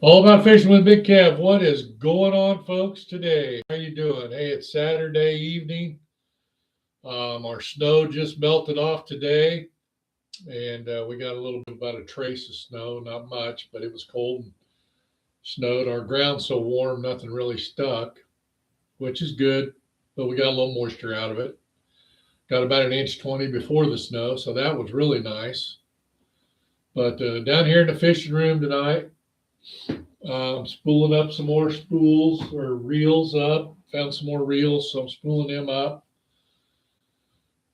All about fishing with Big Kev. What is going on, folks, today? How you doing? Hey, it's Saturday evening. Our snow just melted off today, and we got a little bit about a trace of snow, not much, but it was cold and snowed. Our ground's so warm, nothing really stuck, which is good, but we got a little moisture out of it. Got about an inch 20 before the snow, so that was really nice. But down here in the fishing room tonight, spooling up some more spools or reels up. Found some more reels, so I'm spooling them up.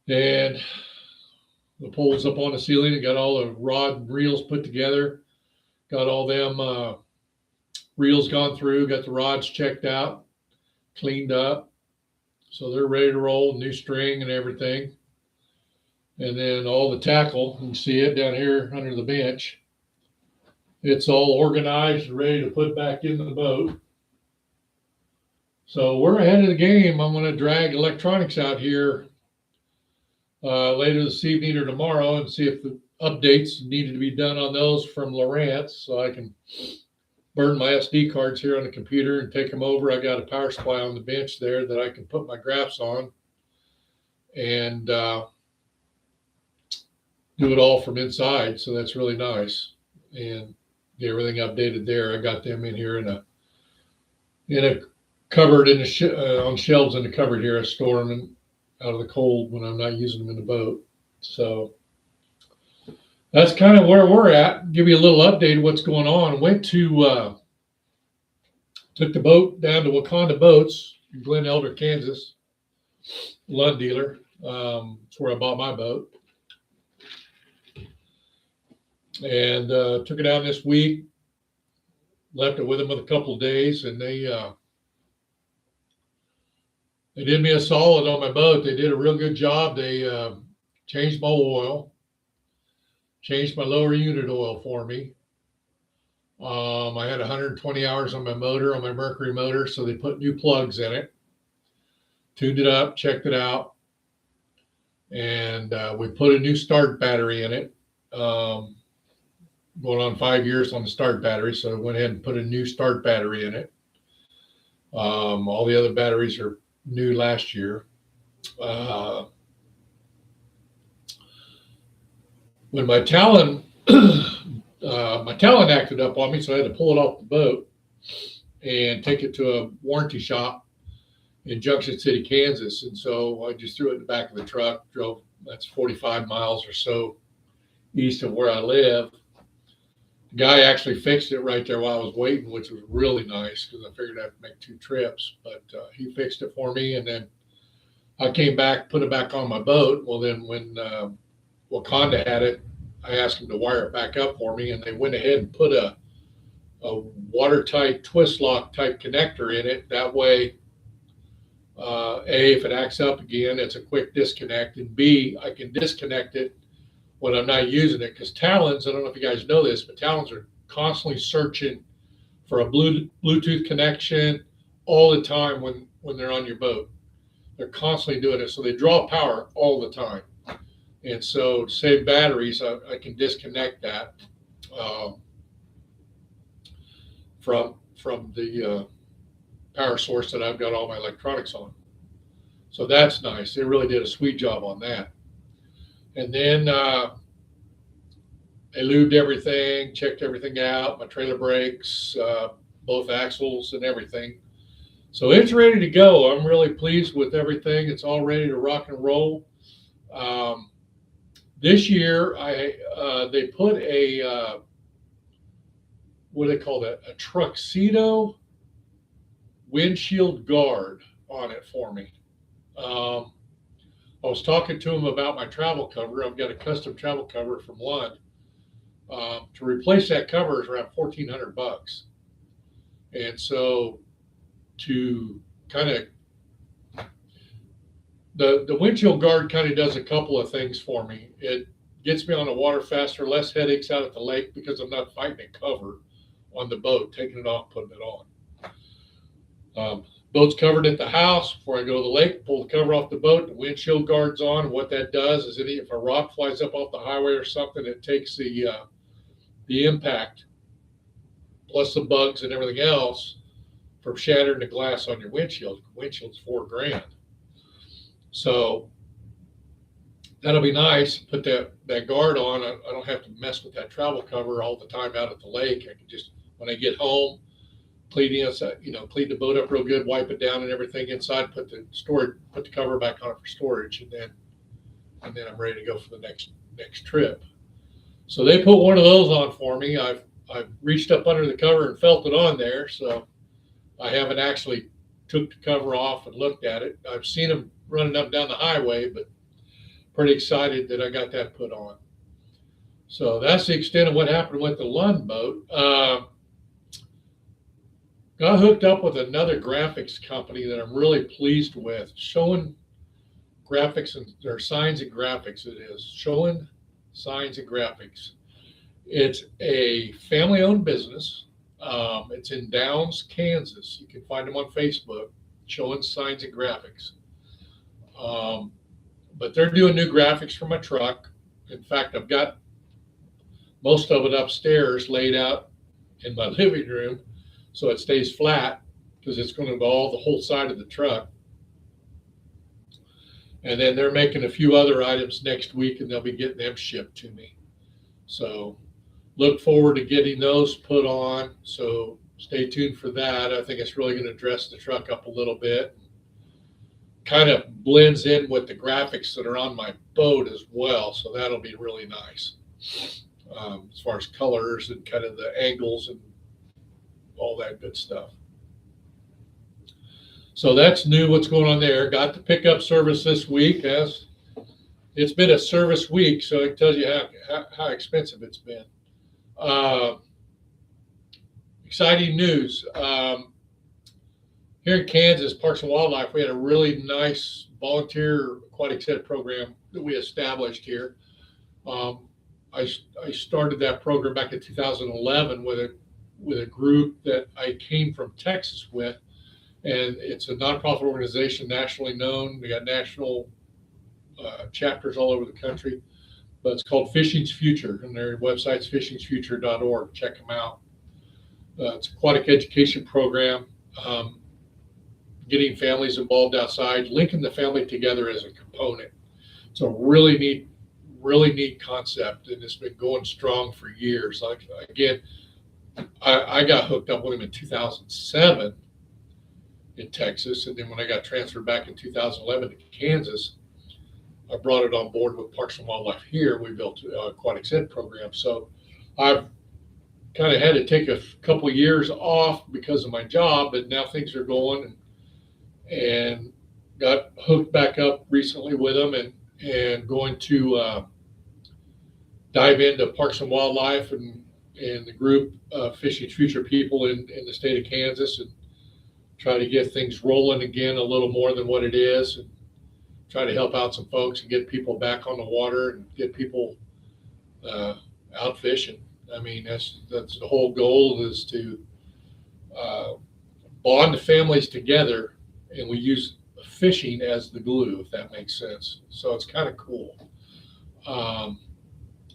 And the poles up on the ceiling and got all the rod and reels put together. Got all them reels gone through. Got the rods checked out, cleaned up, so they're ready to roll. New string and everything. And then all the tackle, you can see it down here under the bench. It's all organized and ready to put back in the boat. So we're ahead of the game. I'm going to drag electronics out here later this evening or tomorrow and see if the updates needed to be done on those from Lowrance, so I can burn my SD cards here on the computer and take them over. I got a power supply on the bench there that I can put my graphs on and do it all from inside. So that's really nice. And get everything updated there. I got them in here in a cupboard on shelves in the cupboard here. I store them out of the cold when I'm not using them in the boat. So that's kind of where we're at. Give you a little update of what's going on. Went to took the boat down to Wakanda Boats in Glen Elder, Kansas. Lund dealer. It's where I bought my boat. And took it out this week. Left it with them with a couple of days, and they did me a solid on my boat. They did a real good job. They changed my oil, changed my lower unit oil for me. I had 120 hours on my motor, on my Mercury motor, so they put new plugs in it, tuned it up, checked it out, and we put a new start battery in it. Going on 5 years on the start battery, so I went ahead and put a new start battery in it. All the other batteries are new last year. When my Talon acted up on me, so I had to pull it off the boat and take it to a warranty shop in Junction City, Kansas. And so I just threw it in the back of the truck, drove, that's 45 miles or so east of where I live. The guy actually fixed it right there while I was waiting, which was really nice because I figured I'd have to make 2 trips. But he fixed it for me, and then I came back, put it back on my boat. Well, then when Wakanda had it, I asked him to wire it back up for me, and they went ahead and put a watertight twist lock type connector in it. That way, A, if it acts up again, it's a quick disconnect, and B, I can disconnect it when I'm not using it, because Talons, I don't know if you guys know this, but Talons are constantly searching for a Bluetooth connection all the time when they're on your boat. They're constantly doing it, so they draw power all the time. And so to save batteries, I can disconnect that from the power source that I've got all my electronics on. So that's nice. They really did a sweet job on that. And then they lubed everything, checked everything out, my trailer brakes, both axles and everything. So it's ready to go. I'm really pleased with everything. It's all ready to rock and roll. This year, they put a, what do they call that? A Truxedo windshield guard on it for me. I was talking to him about my travel cover. I've got a custom travel cover from Lund. To replace that cover is around $1,400. And so to kind of, the windshield guard kind of does a couple of things for me. It gets me on the water faster, less headaches out at the lake because I'm not fighting a cover on the boat, taking it off, putting it on. Boat's covered at the house. Before I go to the lake, pull the cover off the boat, the windshield guard's on. And what that does is if a rock flies up off the highway or something, it takes the impact plus the bugs and everything else from shattering the glass on your windshield. Windshield's $4,000. So that'll be nice. Put that guard on. I don't have to mess with that travel cover all the time out at the lake. I can just, when I get home, clean the boat up real good, wipe it down and everything inside, put the cover back on it for storage, and then I'm ready to go for the next trip. So they put one of those on for me. I've reached up under the cover and felt it on there. So I haven't actually took the cover off and looked at it. I've seen them running up and down the highway, but pretty excited that I got that put on. So that's the extent of what happened with the Lund boat. Got hooked up with another graphics company that I'm really pleased with, showing graphics or signs and graphics. It is showing signs and graphics. It's a family-owned business. It's in Downs, Kansas. You can find them on Facebook, showing signs and graphics. But they're doing new graphics for my truck. In fact, I've got most of it upstairs laid out in my living room so it stays flat, because it's going to go the whole side of the truck. And then they're making a few other items next week, and they'll be getting them shipped to me. So look forward to getting those put on. So stay tuned for that. I think it's really going to dress the truck up a little bit. Kind of blends in with the graphics that are on my boat as well. So that'll be really nice. As far as colors and kind of the angles and all that good stuff. So that's new, what's going on there. Got the pickup service this week. As it's been a service week, so it tells you how expensive it's been. Exciting news. Here in Kansas, Parks and Wildlife, we had a really nice volunteer aquatic ed program that we established here. I started that program back in 2011 with a group that I came from Texas with, and it's a nonprofit organization, nationally known. We got national chapters all over the country, but it's called Fishing's Future, and their website's fishingsfuture.org. Check them out. It's an aquatic education program, getting families involved outside, linking the family together as a component. It's a really neat concept, and it's been going strong for years. Like, again, I got hooked up with him in 2007 in Texas, and then when I got transferred back in 2011 to Kansas, I brought it on board with Parks and Wildlife here. We built an aquatic ed program. So I've kind of had to take a couple of years off because of my job, but now things are going, and got hooked back up recently with them, and going to dive into Parks and Wildlife and the group Fishing Future people in the state of Kansas, and try to get things rolling again a little more than what it is, and try to help out some folks and get people back on the water and get people out fishing. I mean, that's the whole goal, is to bond the families together, and we use fishing as the glue, if that makes sense. So it's kind of cool.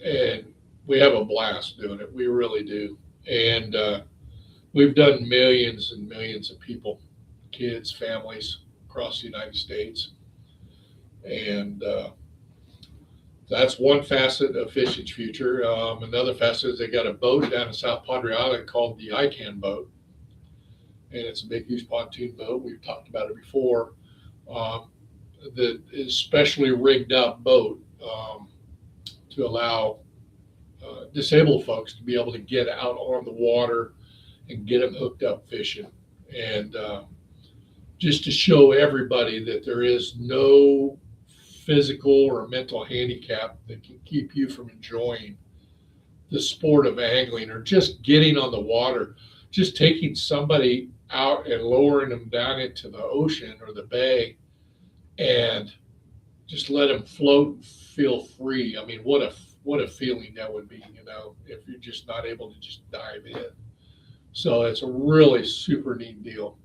And we have a blast doing it. We really do. And we've done millions and millions of people, kids, families across the United States. And that's one facet of Fishing's Future. Another facet is they got a boat down in South Padre Island called the ICANN boat. And it's a big, huge pontoon boat. We've talked about it before. That is specially rigged up boat to allow disabled folks to be able to get out on the water and get them hooked up fishing. And just to show everybody that there is no physical or mental handicap that can keep you from enjoying the sport of angling, or just getting on the water, just taking somebody out and lowering them down into the ocean or the bay and just let them float and feel free. I mean, what a feeling that would be, if you're just not able to just dive in. So it's a really super neat deal.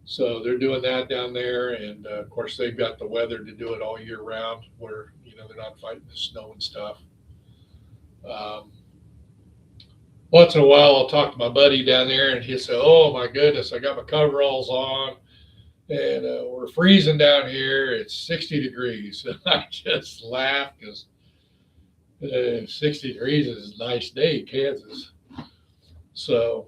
So they're doing that down there, and of course they've got the weather to do it all year round, where they're not fighting the snow and stuff. once in a while I'll talk to my buddy down there, and he'll say, "Oh my goodness, I got my coveralls on, and we're freezing down here. It's 60 degrees." And I just laugh because 60 degrees is a nice day in Kansas. So,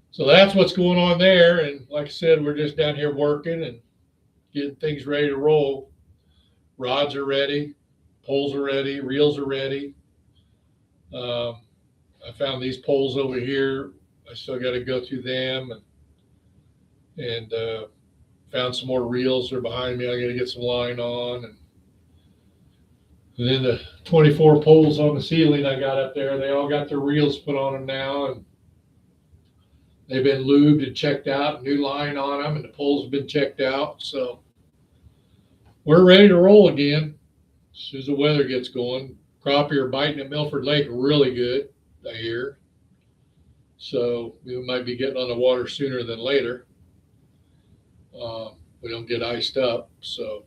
so that's what's going on there. And like I said, we're just down here working and getting things ready to roll. Rods are ready, poles are ready, reels are ready. Um, I found these poles over here. I still got to go through them, and found some more reels. They're behind me. I got to get some line on, and then the 24 poles on the ceiling I got up there. They all got their reels put on them now, and they've been lubed and checked out. New line on them, and the poles have been checked out. So we're ready to roll again as soon as the weather gets going. Crappie are biting at Milford Lake really good, I hear. So we might be getting on the water sooner than later. We don't get iced up. So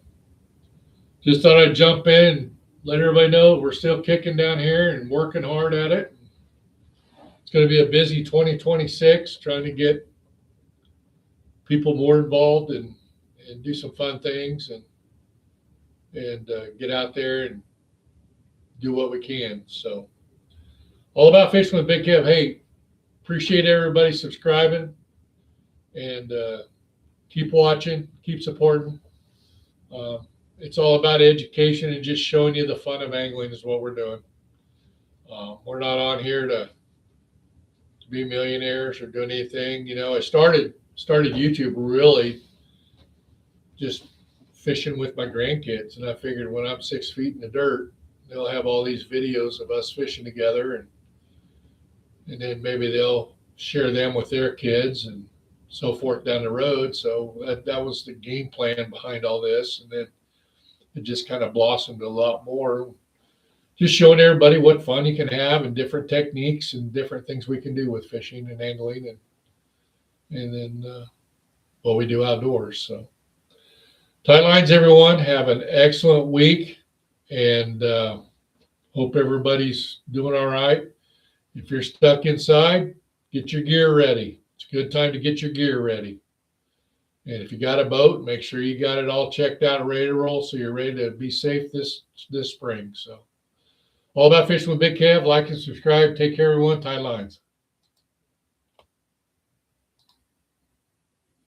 just thought I'd jump in and let everybody know we're still kicking down here and working hard at it. It's going to be a busy 2026, trying to get people more involved and do some fun things and get out there and do what we can. So all about fishing with Big Kev. Hey, appreciate everybody subscribing, and keep watching, keep supporting. It's all about education and just showing you the fun of angling is what we're doing. We're not on here to be millionaires or doing anything. You know, I started YouTube really just fishing with my grandkids, and I figured when I'm 6 feet in the dirt, they'll have all these videos of us fishing together, and then maybe they'll share them with their kids and so forth down the road. So that was the game plan behind all this, and then it just kind of blossomed a lot more. Just showing everybody what fun you can have and different techniques and different things we can do with fishing and angling, and then what we do outdoors. So tight lines, everyone. Have an excellent week, and hope everybody's doing all right. If you're stuck inside, get your gear ready. It's a good time to get your gear ready. And if you got a boat, make sure you got it all checked out and ready to roll so you're ready to be safe this spring. So all about fishing with Big Kev. Like and subscribe. Take care, everyone. Tight lines.